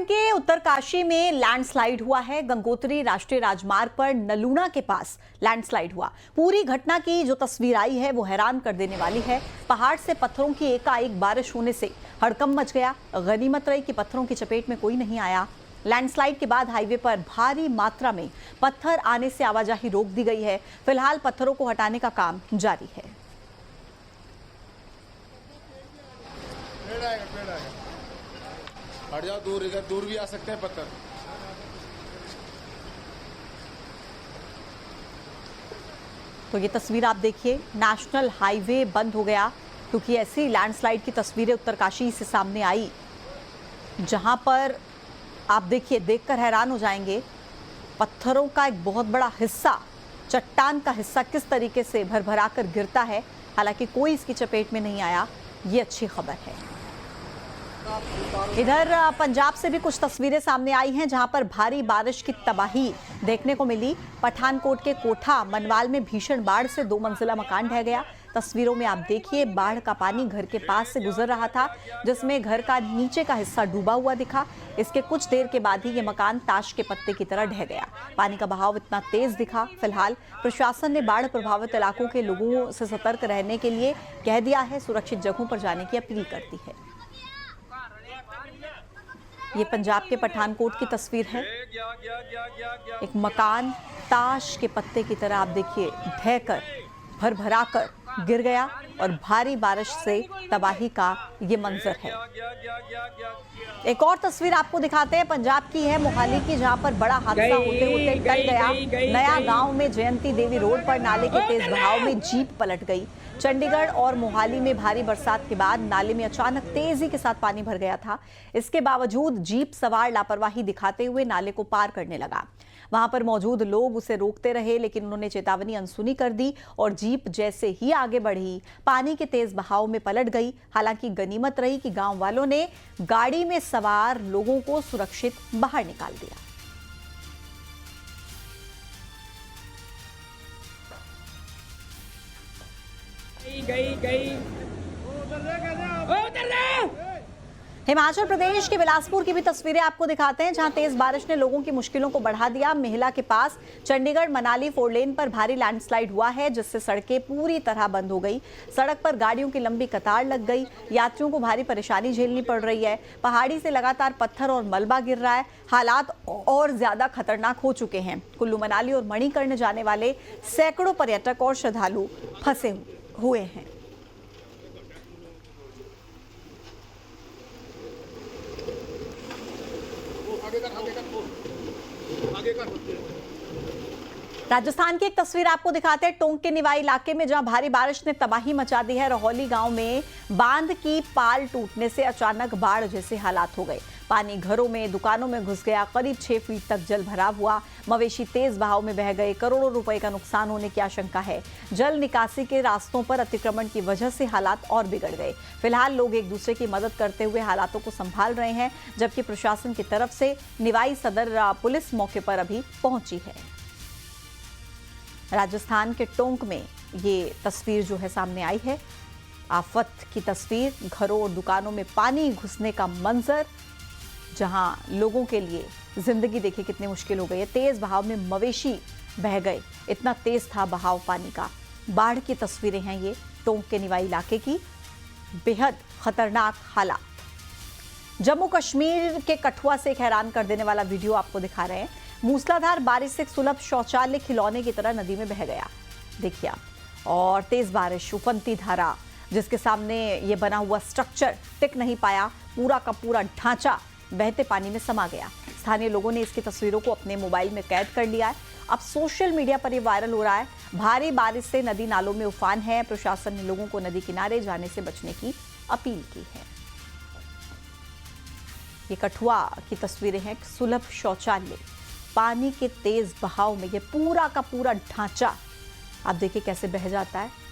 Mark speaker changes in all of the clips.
Speaker 1: के उत्तरकाशी में लैंडस्लाइड हुआ है। गंगोत्री राष्ट्रीय राजमार्ग पर नलूना के पास लैंडस्लाइड हुआ। पूरी घटना की जो तस्वीर आई है वो हैरान कर देने वाली है। पहाड़ से पत्थरों की एकाएक बारिश होने से हड़कंप मच गया। गनीमत रही कि पत्थरों की चपेट में कोई नहीं आया। लैंडस्लाइड के बाद हाईवे पर भारी मात्रा में पत्थर आने से आवाजाही रोक दी गई है। फिलहाल पत्थरों को हटाने का काम जारी है।
Speaker 2: हट जाओ, दूर, इधर दूर भी आ सकते हैं पत्थर।
Speaker 1: तो ये तस्वीर आप देखिए, नेशनल हाईवे बंद हो गया क्योंकि ऐसी लैंडस्लाइड की तस्वीरें उत्तरकाशी से सामने आई, जहां पर आप देखिए, देखकर हैरान हो जाएंगे। पत्थरों का एक बहुत बड़ा हिस्सा, चट्टान का हिस्सा किस तरीके से भरभरा कर गिरता है। हालांकि कोई इसकी चपेट में नहीं आया, ये अच्छी खबर है। इधर पंजाब से भी कुछ तस्वीरें सामने आई हैं जहां पर भारी बारिश की तबाही देखने को मिली। पठानकोट के कोठा मनवाल में भीषण बाढ़ से 2 मंजिला मकान ढह गया। तस्वीरों में आप देखिए, बाढ़ का पानी घर के पास से गुजर रहा था, जिसमें घर का नीचे का हिस्सा डूबा हुआ दिखा। इसके कुछ देर के बाद ही ये मकान ताश के पत्ते की तरह ढह गया। पानी का बहाव इतना तेज दिखा। फिलहाल प्रशासन ने बाढ़ प्रभावित इलाकों के लोगों से सतर्क रहने के लिए कह दिया है, सुरक्षित जगहों पर जाने की अपील करती है। ये पंजाब के पठानकोट की तस्वीर है। एक मकान ताश के पत्ते की तरह आप देखिए ढहकर भरभरा कर गिर गया और भारी बारिश से तबाही का ये मंजर है। एक और तस्वीर आपको दिखाते हैं, पंजाब की है, मोहाली की, जहां पर बड़ा हादसा होते होते टल गया। नया गांव में जयंती देवी रोड पर नाले के तेज बहाव में जीप पलट गई। चंडीगढ़ और मोहाली में भारी बरसात के बाद नाले में अचानक तेजी के साथ पानी भर गया था। इसके बावजूद जीप सवार लापरवाही दिखाते हुए नाले को पार करने लगा। वहां पर मौजूद लोग उसे रोकते रहे, लेकिन उन्होंने चेतावनी अनसुनी कर दी और जीप जैसे ही आगे बढ़ी, पानी के तेज बहाव में पलट गई। हालांकि गनीमत रही कि गांव वालों ने गाड़ी में सवार लोगों को सुरक्षित बाहर निकाल दिया। हिमाचल प्रदेश के बिलासपुर की भी तस्वीरें आपको दिखाते हैं, जहां तेज बारिश ने लोगों की मुश्किलों को बढ़ा दिया। मेहला के पास चंडीगढ़ मनाली 4 लेन पर भारी लैंडस्लाइड हुआ है, जिससे सड़कें पूरी तरह बंद हो गई। सड़क पर गाड़ियों की लंबी कतार लग गई। यात्रियों को भारी परेशानी झेलनी पड़ रही है। पहाड़ी से लगातार पत्थर और मलबा गिर रहा है। हालात और ज्यादा खतरनाक हो चुके हैं। कुल्लू मनाली और मणिकर्ण जाने वाले सैकड़ों पर्यटक और श्रद्धालु फंसे हुए हैं। राजस्थान की एक तस्वीर आपको दिखाते हैं, टोंक के निवाई इलाके में, जहां भारी बारिश ने तबाही मचा दी है। रहोली गांव में बांध की पाल टूटने से अचानक बाढ़ जैसे हालात हो गए। पानी घरों में, दुकानों में घुस गया। करीब 6 फीट तक जल भराव हुआ। मवेशी तेज बहाव में बह गए। करोड़ों रुपए का नुकसान होने की आशंका है। जल निकासी के रास्तों पर अतिक्रमण की वजह से हालात और बिगड़ गए। फिलहाल लोग एक दूसरे की मदद करते हुए हालातों को संभाल रहे हैं, जबकि प्रशासन की तरफ से निवाई सदर पुलिस मौके पर अभी पहुंची है। राजस्थान के टोंक में ये तस्वीर जो है सामने आई है, आफत की तस्वीर, घरों और दुकानों में पानी घुसने का मंजर, जहां लोगों के लिए जिंदगी देखिए कितनी मुश्किल हो गई है। तेज बहाव में मवेशी बह गए, इतना तेज था बहाव पानी का। बाढ़ की तस्वीरें हैं ये टोंक के निवाई इलाके की, बेहद खतरनाक हालात। जम्मू कश्मीर के कठुआ से एक हैरान कर देने वाला वीडियो आपको दिखा रहे हैं। मूसलाधार बारिश से सुलभ शौचालय खिलौने की तरह नदी में बह गया, देखिए आप। और तेज बारिश, उफनती धारा, जिसके सामने ये बना हुआ स्ट्रक्चर टिक नहीं पाया। पूरा का पूरा ढांचा बहते पानी में समा गया। स्थानीय लोगों ने इसकी तस्वीरों को अपने मोबाइल में कैद कर लिया है। अब सोशल मीडिया पर ये वायरल हो रहा है। भारी बारिश से नदी नालों में उफान है। प्रशासन ने लोगों को नदी किनारे जाने से बचने की अपील की है। ये कठुआ की तस्वीरें हैं। सुलभ शौचालय, पानी के तेज बहाव में ये पूरा का पूरा ढांचा आप देखिए कैसे बह जाता है।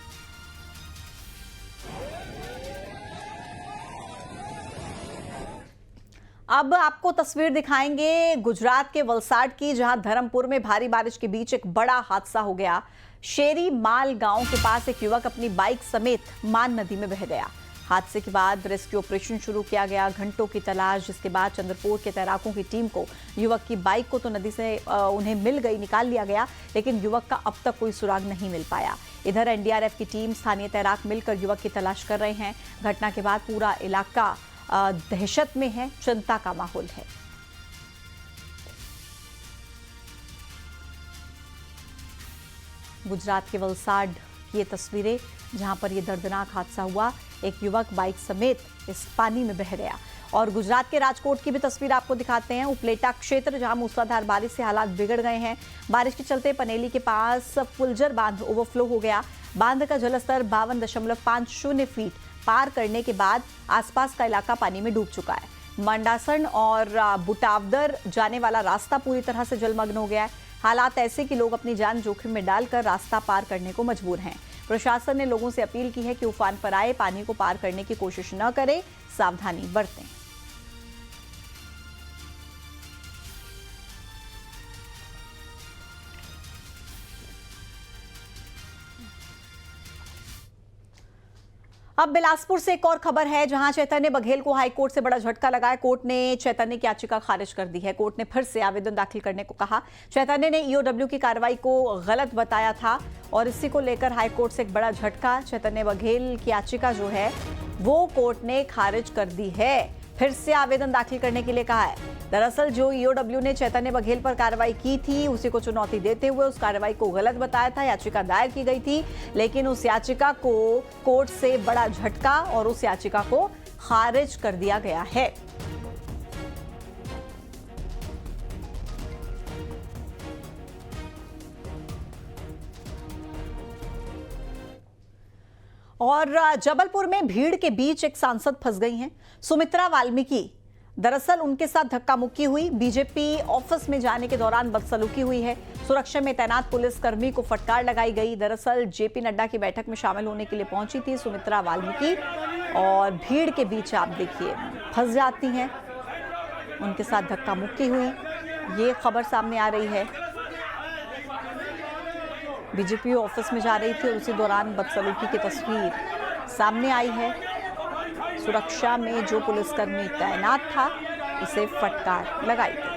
Speaker 1: अब आपको तस्वीर दिखाएंगे गुजरात के वलसाड की, जहां धर्मपुर में भारी बारिश के बीच एक बड़ा हादसा हो गया। शेरी माल गांव के पास एक युवक अपनी बाइक समेत मान नदी में बह गया। हादसे के बाद रेस्क्यू ऑपरेशन शुरू किया गया। घंटों की तलाश, जिसके बाद चंद्रपुर के तैराकों की टीम को युवक की बाइक को तो नदी से उन्हें मिल गई, निकाल लिया गया, लेकिन युवक का अब तक कोई सुराग नहीं मिल पाया। इधर एनडीआरएफ की टीम, स्थानीय तैराक मिलकर युवक की तलाश कर रहे हैं। घटना के बाद पूरा इलाका दहशत में है, चिंता का माहौल है। गुजरात के वलसाड की ये तस्वीरें, जहां पर ये दर्दनाक हादसा हुआ। एक युवक बाइक समेत इस पानी में बह गया। और गुजरात के राजकोट की भी तस्वीर आपको दिखाते हैं। उपलेटा क्षेत्र, जहां मूसलाधार बारिश से हालात बिगड़ गए हैं। बारिश के चलते पनेली के पास फुलजर बांध ओवरफ्लो हो गया। बांध का जलस्तर 52.50 फीट पार करने के बाद आसपास का इलाका पानी में डूब चुका है। मंडासन और बुटावदर जाने वाला रास्ता पूरी तरह से जलमग्न हो गया है। हालात ऐसे कि लोग अपनी जान जोखिम में डालकर रास्ता पार करने को मजबूर हैं। प्रशासन ने लोगों से अपील की है कि उफान पर आए पानी को पार करने की कोशिश न करें, सावधानी बरतें। अब बिलासपुर से एक और खबर है, जहां चैतन्य बघेल को हाईकोर्ट से बड़ा झटका लगा है। कोर्ट ने चैतन्य की याचिका खारिज कर दी है। कोर्ट ने फिर से आवेदन दाखिल करने को कहा। चैतन्य ने ईओडब्ल्यू की कार्रवाई को गलत बताया था और इसी को लेकर हाईकोर्ट से एक बड़ा झटका। चैतन्य बघेल की याचिका जो है वो कोर्ट ने खारिज कर दी है, फिर से आवेदन दाखिल करने के लिए कहा है। दरअसल जो ईओडब्ल्यू ने चैतन्य बघेल पर कार्रवाई की थी, उसी को चुनौती देते हुए उस कार्रवाई को गलत बताया था। याचिका दायर की गई थी, लेकिन उस याचिका को कोर्ट से बड़ा झटका और उस याचिका को खारिज कर दिया गया है। और जबलपुर में भीड़ के बीच एक सांसद फंस गई हैं, सुमित्रा वाल्मीकि। दरअसल उनके साथ धक्का मुक्की हुई। बीजेपी ऑफिस में जाने के दौरान बदसलूकी हुई है। सुरक्षा में तैनात पुलिसकर्मी को फटकार लगाई गई। दरअसल जेपी नड्डा की बैठक में शामिल होने के लिए पहुंची थी सुमित्रा वाल्मीकि और भीड़ के बीच आप देखिए फंस जाती हैं। उनके साथ धक्का मुक्की हुई, ये खबर सामने आ रही है। बीजेपी ऑफिस में जा रही थी और उसी दौरान बदसलूकी की तस्वीर सामने आई है। सुरक्षा में जो पुलिसकर्मी तैनात था, उसे फटकार लगाई गई।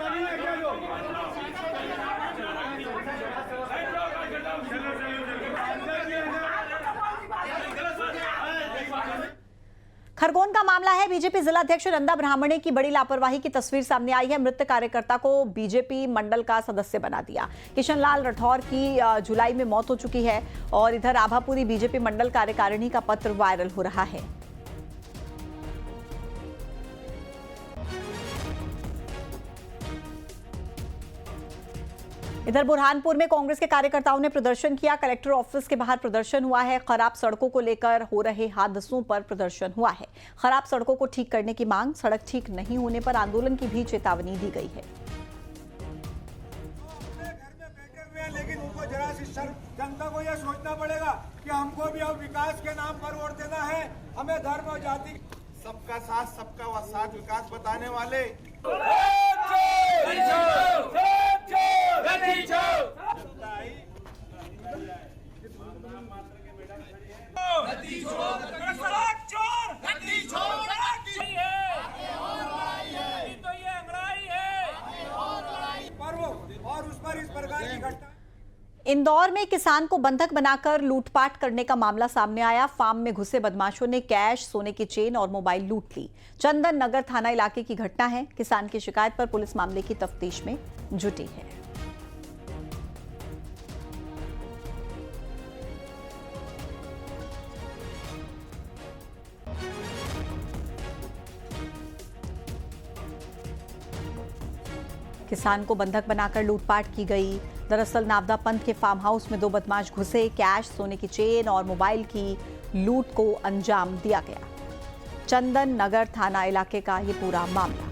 Speaker 1: खरगोन का मामला है। बीजेपी जिलाध्यक्ष नंदा ब्राह्मणे की बड़ी लापरवाही की तस्वीर सामने आई है। मृत कार्यकर्ता को बीजेपी मंडल का सदस्य बना दिया। किशन लाल राठौर की जुलाई में मौत हो चुकी है और इधर आभापुरी बीजेपी मंडल कार्यकारिणी का पत्र वायरल हो रहा है। इधर बुरहानपुर में कांग्रेस के कार्यकर्ताओं ने प्रदर्शन किया। कलेक्टर ऑफिस के बाहर प्रदर्शन हुआ है। खराब सड़कों को लेकर हो रहे हादसों पर प्रदर्शन हुआ है। खराब सड़कों को ठीक करने की मांग, सड़क ठीक नहीं होने पर आंदोलन की भी चेतावनी दी गई है।
Speaker 3: लेकिन उनको जरा सी जनता को यह सोचना पड़ेगा कि हमको भी अब विकास के नाम पर वोट देना है। हमें धर्म और जाति, सबका साथ सबका साथ विकास बताने वाले और उस पर इस प्रकार की घटना।
Speaker 1: इंदौर में किसान को बंधक बनाकर लूटपाट करने का मामला सामने आया। फार्म में घुसे बदमाशों ने कैश, सोने की चेन और मोबाइल लूट ली। चंदन नगर थाना इलाके की घटना है। किसान की शिकायत पर पुलिस मामले की तफ्तीश में जुटी है। किसान को बंधक बनाकर लूटपाट की गई। दरअसल नावदा पंथ के फार्म हाउस में दो बदमाश घुसे, कैश, सोने की चेन और मोबाइल की लूट को अंजाम दिया गया। चंदन नगर थाना इलाके का ये पूरा मामला।